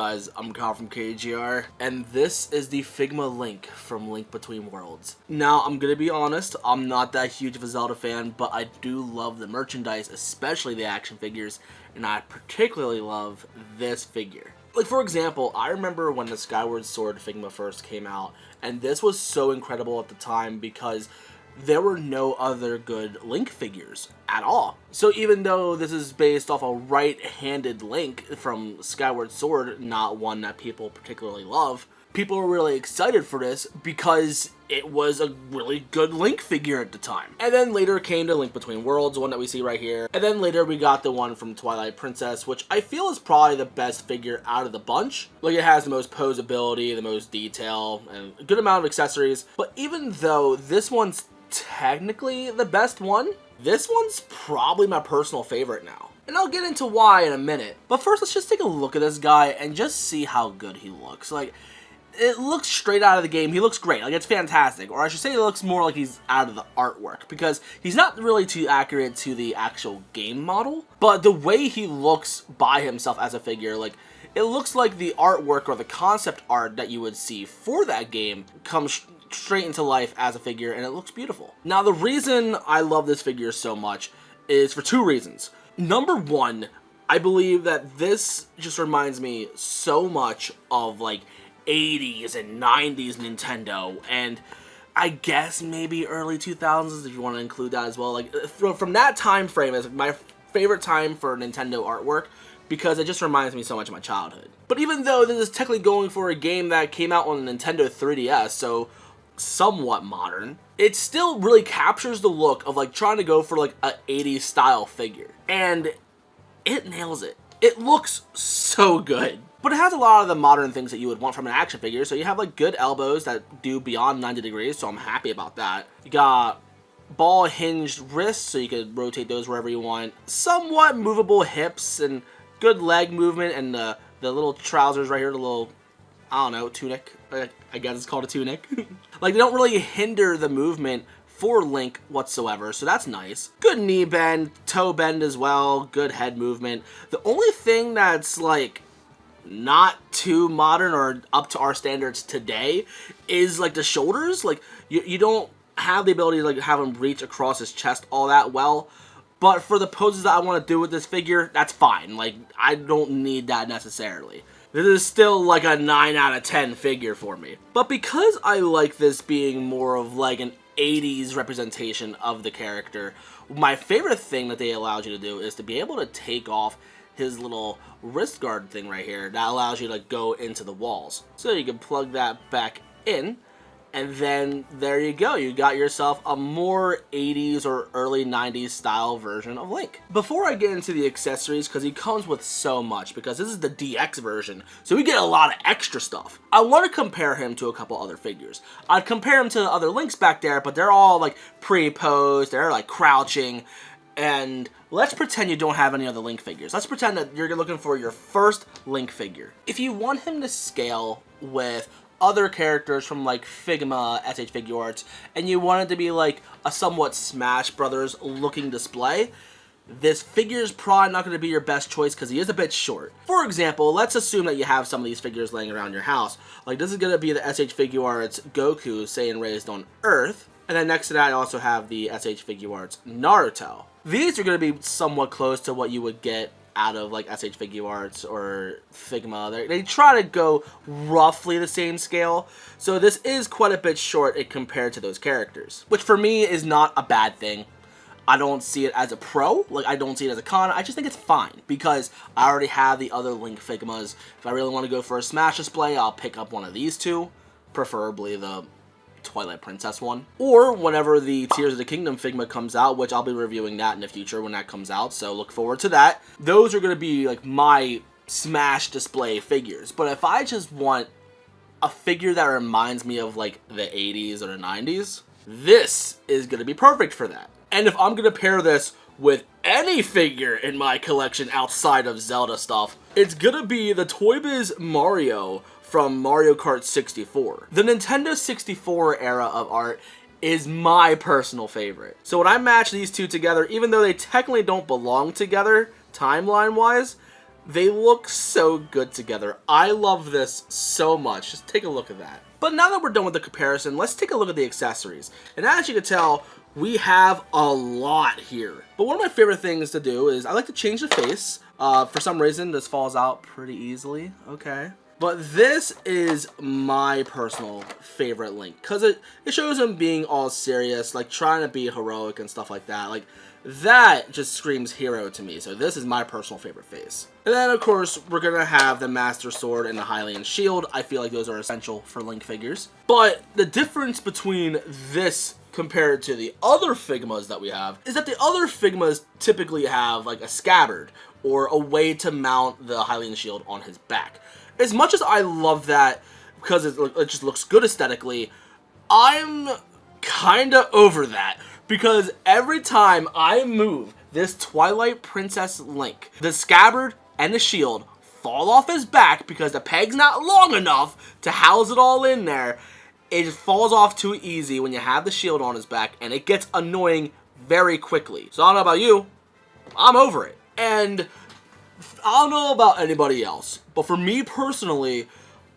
guys, I'm Kyle from KGR, and this is the Figma Link from Link Between Worlds. Now, I'm gonna be honest, I'm not that huge of a Zelda fan, but I do love the merchandise, especially the action figures, and I particularly love this figure. Like, for example, I remember when the Skyward Sword Figma first came out, and this was so incredible at the time because there were no other good Link figures at all. So even though this is based off a right-handed Link from Skyward Sword, not one that people particularly love, people were really excited for this because it was a really good Link figure at the time. And then later came the Link Between Worlds, one that we see right here. And then later we got the one from Twilight Princess, which I feel is probably the best figure out of the bunch. Like, it has the most posability, the most detail, and a good amount of accessories. But even though this one's technically the best one, this one's probably my personal favorite now. And I'll get into why in a minute. But first, let's just take a look at this guy and just see how good he looks. Like, it looks straight out of the game. He looks great. Like, it's fantastic. Or I should say it looks more like he's out of the artwork, because he's not really too accurate to the actual game model. But the way he looks by himself as a figure, like, it looks like the artwork or the concept art that you would see for that game comes straight into life as a figure, and it looks beautiful. Now, the reason I love this figure so much is for two reasons. Number one, I believe that this just reminds me so much of, like, 80s and 90s Nintendo, and I guess maybe early 2000s if you want to include that as well. Like, from that time frame is my favorite time for Nintendo artwork, because it just reminds me so much of my childhood. But even though this is technically going for a game that came out on the Nintendo 3DS, so somewhat modern, it still really captures the look of, like, trying to go for, like, a 80s style figure. And it nails it. It looks so good. But it has a lot of the modern things that you would want from an action figure. So you have, like, good elbows that do beyond 90 degrees, so I'm happy about that. You got ball hinged wrists, so you could rotate those wherever you want. Somewhat movable hips and good leg movement, and the little trousers right here, the little, I don't know, tunic. I guess it's called a tunic. Like, they don't really hinder the movement for Link whatsoever, so that's nice. Good knee bend, toe bend as well, good head movement. The only thing that's, like, not too modern or up to our standards today is, like, the shoulders. Like, you don't have the ability to, like, have him reach across his chest all that well. But for the poses that I want to do with this figure, that's fine. Like, I don't need that necessarily. This is still like a 9 out of 10 figure for me. But because I like this being more of like an 80s representation of the character, my favorite thing that they allowed you to do is to be able to take off his little wrist guard thing right here that allows you to go into the walls. So you can plug that back in, and then there you go. You got yourself a more 80s or early 90s style version of Link. Before I get into the accessories, because he comes with so much, because this is the DX version, so we get a lot of extra stuff. I want to compare him to a couple other figures. I'd compare him to the other Links back there, but they're all like pre-posed, they're like crouching, and let's pretend you don't have any other Link figures. Let's pretend that you're looking for your first Link figure. If you want him to scale with other characters from, like, Figma, SH Figuarts, and you want it to be like a somewhat Smash Brothers looking display, this figure is probably not going to be your best choice because he is a bit short. For example, let's assume that you have some of these figures laying around your house. Like, this is going to be the SH Figuarts Goku, Saiyan Raised on Earth, and then next to that I also have the SH Figuarts Naruto. These are going to be somewhat close to what you would get out of, like, SH Figuarts or Figma. They try to go roughly the same scale, so this is quite a bit short compared to those characters, which for me is not a bad thing. I don't see it as a pro, like, I don't see it as a con, I just think it's fine, because I already have the other Link Figmas. If I really want to go for a Smash display, I'll pick up one of these two, preferably the Twilight Princess one, or whenever the Tears of the Kingdom Figma comes out, which I'll be reviewing that in the future when that comes out, so look forward to that. Those are going to be like my Smash display figures. But if I just want a figure that reminds me of, like, the 80s or the 90s, this is going to be perfect for that. And if I'm going to pair this with any figure in my collection outside of Zelda stuff, it's going to be the Toy Biz Mario from Mario Kart 64. The Nintendo 64 era of art is my personal favorite. So when I match these two together, even though they technically don't belong together timeline-wise, They look so good together. I love this so much. Just take a look at that. But now that we're done with the comparison, let's take a look at the accessories. And as you can tell, we have a lot here. But one of my favorite things to do is I like to change the face. For some reason, this falls out pretty easily. Okay. But this is my personal favorite Link, because it shows him being all serious, like trying to be heroic and stuff like that. Like, that just screams hero to me, so this is my personal favorite face. And then, of course, we're going to have the Master Sword and the Hylian Shield. I feel like those are essential for Link figures. But the difference between this compared to the other Figmas that we have is that the other Figmas typically have, like, a scabbard or a way to mount the Hylian Shield on his back. As much as I love that because it just looks good aesthetically, I'm kind of over that. Because every time I move this Twilight Princess Link, the scabbard and the shield fall off his back because the peg's not long enough to house it all in there. It just falls off too easy when you have the shield on his back, and it gets annoying very quickly. So I don't know about you, I'm over it. And I don't know about anybody else, but for me personally,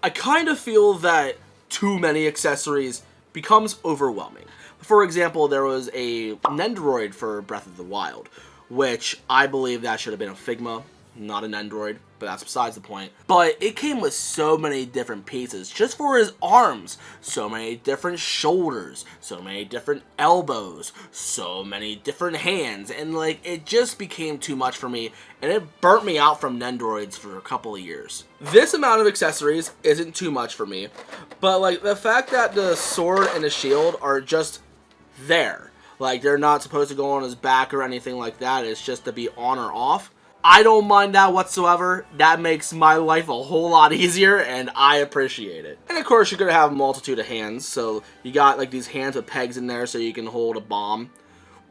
I kind of feel that too many accessories becomes overwhelming. For example, there was a Nendoroid for Breath of the Wild, which I believe that should have been a Figma, not an Nendoroid, but that's besides the point. But it came with so many different pieces, just for his arms, so many different shoulders, so many different elbows, so many different hands, and like, it just became too much for me, and it burnt me out from Nendoroids for a couple of years. This amount of accessories isn't too much for me, but like, the fact that the sword and the shield are just there, like they're not supposed to go on his back or anything like that, it's just to be on or off, I don't mind that whatsoever. That makes my life a whole lot easier, and I appreciate it. And of course, you're going to have a multitude of hands, so you got like these hands with pegs in there so you can hold a bomb,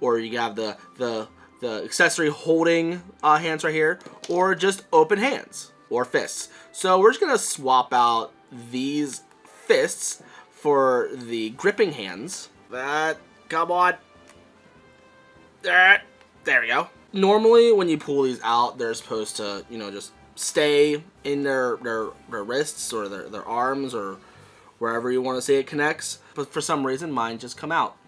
or you have the accessory holding hands right here, or just open hands, or fists. So we're just going to swap out these fists for the gripping hands. Come on. There we go. Normally, when you pull these out, they're supposed to, you know, just stay in their wrists or their arms or wherever you want to say it connects. But for some reason, mine just come out,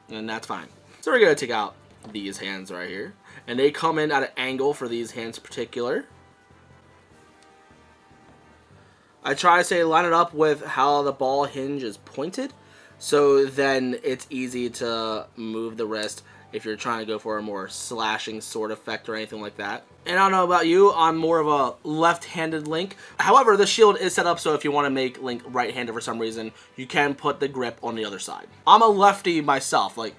and that's fine. So we're going to take out these hands right here. And they come in at an angle for these hands in particular. I try to say line it up with how the ball hinge is pointed, so then it's easy to move the wrist if you're trying to go for a more slashing sword effect or anything like that. And I don't know about you, I'm more of a left-handed Link. However, the shield is set up so if you want to make Link right-handed for some reason, you can put the grip on the other side. I'm a lefty myself, like,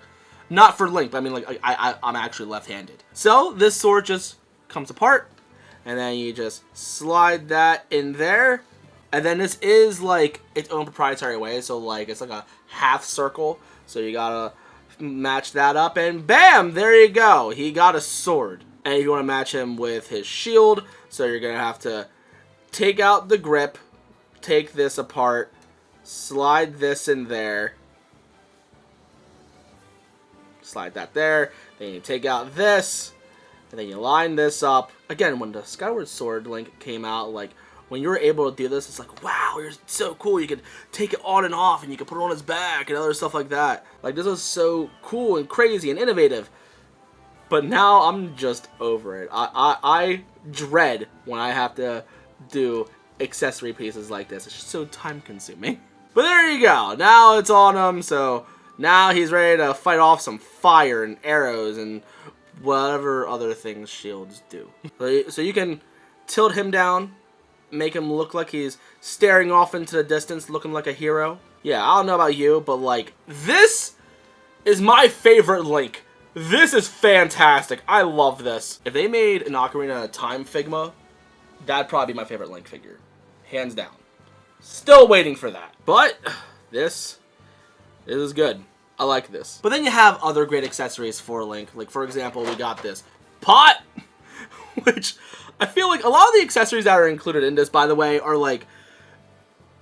not for Link, but I mean, like, I'm actually left-handed. So, this sword just comes apart, and then you just slide that in there, and then this is, like, its own proprietary way, so, like, it's like a half circle, so you gotta match that up, and bam, there you go, he got a sword. And if you want to match him with his shield, so you're gonna have to take out the grip, take this apart, slide this in there, slide that there, then you take out this, and then you line this up. Again, when the Skyward Sword Link came out, like, when you were able to do this, it's like, wow, you're so cool. You could take it on and off, and you could put it on his back and other stuff like that. Like, this is so cool and crazy and innovative. But now I'm just over it. I dread when I have to do accessory pieces like this. It's just so time-consuming. But there you go. Now it's on him, so now he's ready to fight off some fire and arrows and whatever other things shields do. So you can tilt him down, make him look like he's staring off into the distance, looking like a hero. Yeah, I don't know about you, but like, this is my favorite Link. This is fantastic. I love this. If they made an Ocarina of Time Figma, that'd probably be my favorite Link figure. Hands down. Still waiting for that. But this is good. I like this. But then you have other great accessories for Link. Like, for example, we got this pot, which I feel like a lot of the accessories that are included in this, by the way, are like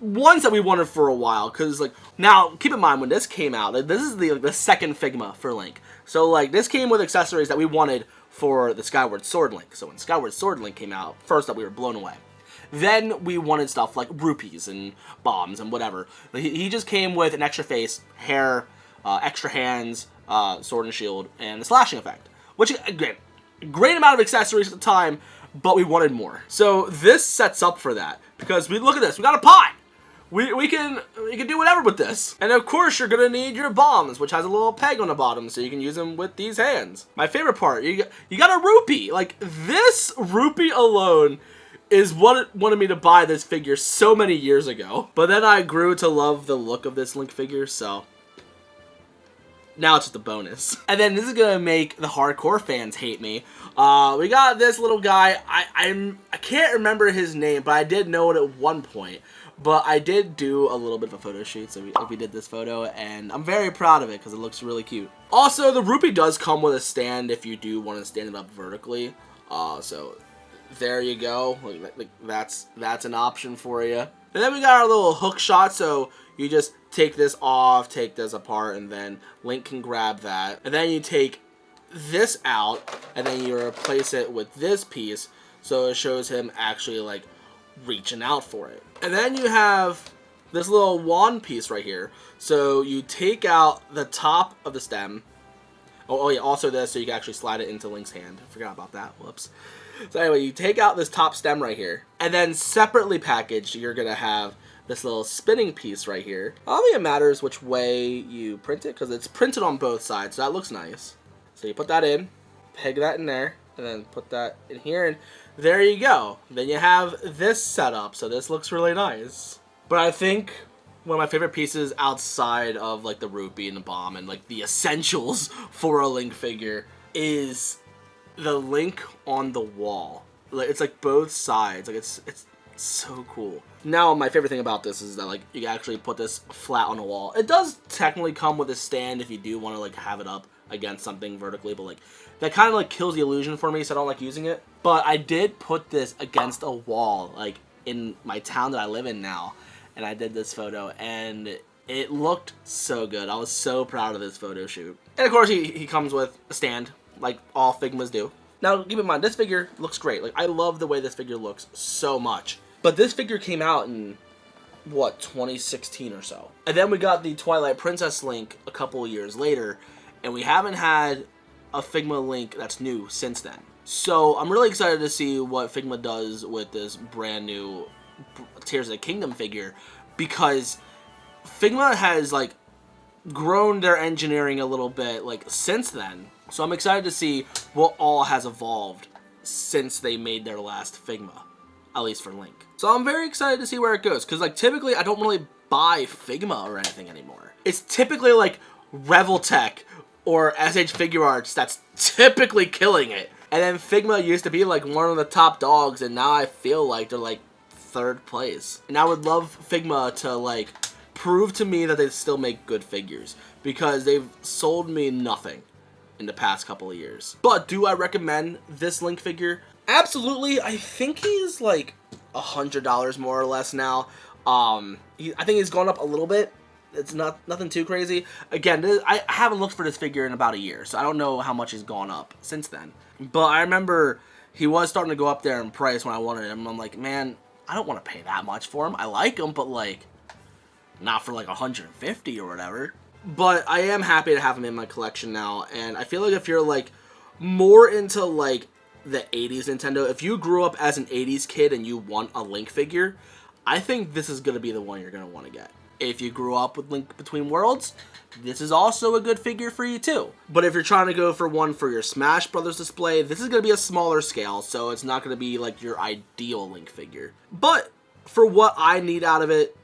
ones that we wanted for a while. Because, like, now, keep in mind, when this came out, this is the second Figma for Link. So, like, this came with accessories that we wanted for the Skyward Sword Link. So when Skyward Sword Link came out, first up we were blown away. Then we wanted stuff like rupees and bombs and whatever. He just came with an extra face, hair, extra hands, sword and shield, and a slashing effect. Which, again, great amount of accessories at the time, but we wanted more. So this sets up for that, because we look at this, we got a pot! We can do whatever with this. And of course you're gonna need your bombs, which has a little peg on the bottom, so you can use them with these hands. My favorite part, you got a rupee. Like, this rupee alone is what wanted me to buy this figure so many years ago. But then I grew to love the look of this Link figure, so now it's just a bonus. And then this is gonna make the hardcore fans hate me. We got this little guy. I can't remember his name, but I did know it at one point. But I did do a little bit of a photo shoot, so we did this photo, and I'm very proud of it because it looks really cute. Also, the rupee does come with a stand if you do want to stand it up vertically. So there you go. Like that's an option for you. And then we got our little hook shot, so you just take this off, take this apart, and then Link can grab that. And then you take this out, and then you replace it with this piece, so it shows him actually like reaching out for it. And then you have this little wand piece right here. So you take out the top of the stem. Oh yeah, also this, so you can actually slide it into Link's hand. I forgot about that. Whoops. So anyway, you take out this top stem right here. And then separately packaged, you're going to have this little spinning piece right here. I don't think it matters which way you print it, because it's printed on both sides, so that looks nice. So you put that in, peg that in there, and then put that in here, and there you go. Then you have this setup, so this looks really nice. But I think one of my favorite pieces outside of like the rupee and the bomb and like the essentials for a Link figure is the Link on the wall. Like, it's like both sides. Like, it's so cool. Now my favorite thing about this is that like you can actually put this flat on a wall. It does technically come with a stand if you do want to like have it up against something vertically, but like that kind of like kills the illusion for me, so I don't like using it. But I did put this against a wall like in my town that I live in now, and I did this photo, and it looked so good. I was so proud of this photo shoot. And of course he comes with a stand like all Figmas do. Now keep in mind, this figure looks great. Like, I love the way this figure looks so much. But this figure came out in what, 2016 or so. And then we got the Twilight Princess Link a couple years later, and we haven't had a Figma Link that's new since then. So I'm really excited to see what Figma does with this brand new Tears of the Kingdom figure, because Figma has like grown their engineering a little bit like since then. So I'm excited to see what all has evolved since they made their last Figma, at least for Link. So I'm very excited to see where it goes, because like typically I don't really buy Figma or anything anymore. It's typically like Reveltech or SH Figure Arts that's typically killing it. And then Figma used to be like one of the top dogs, and now I feel like they're like third place. And I would love Figma to like prove to me that they still make good figures, because they've sold me nothing in the past couple of years. But do I recommend this Link figure? Absolutely. I think he's like $100 more or less now. I think he's gone up a little bit. It's nothing too crazy. Again, I haven't looked for this figure in about a year, so I don't know how much he's gone up since then. But I remember he was starting to go up there in price when I wanted him. I'm like, man, I don't want to pay that much for him. I like him, but like not for like 150 or whatever. But I am happy to have him in my collection now, and I feel like if you're like more into like the 80s Nintendo, if you grew up as an 80s kid and you want a Link figure, I think this is going to be the one you're going to want to get. If you grew up with Link Between Worlds, this is also a good figure for you too. But if you're trying to go for one for your Smash Brothers display, this is going to be a smaller scale, so it's not going to be like your ideal Link figure. But for what I need out of it,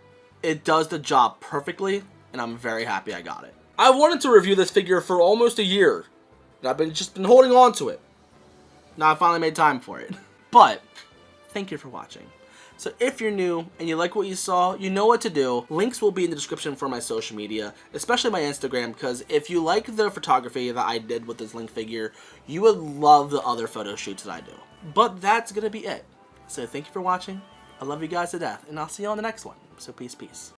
it does the job perfectly, and I'm very happy I got it. I wanted to review this figure for almost a year, and I've just been holding on to it. Now I finally made time for it. But thank you for watching. So if you're new and you like what you saw, you know what to do. Links will be in the description for my social media, especially my Instagram, because if you like the photography that I did with this Link figure, you would love the other photo shoots that I do. But that's going to be it. So thank you for watching. I love you guys to death, and I'll see you on the next one. So peace, peace.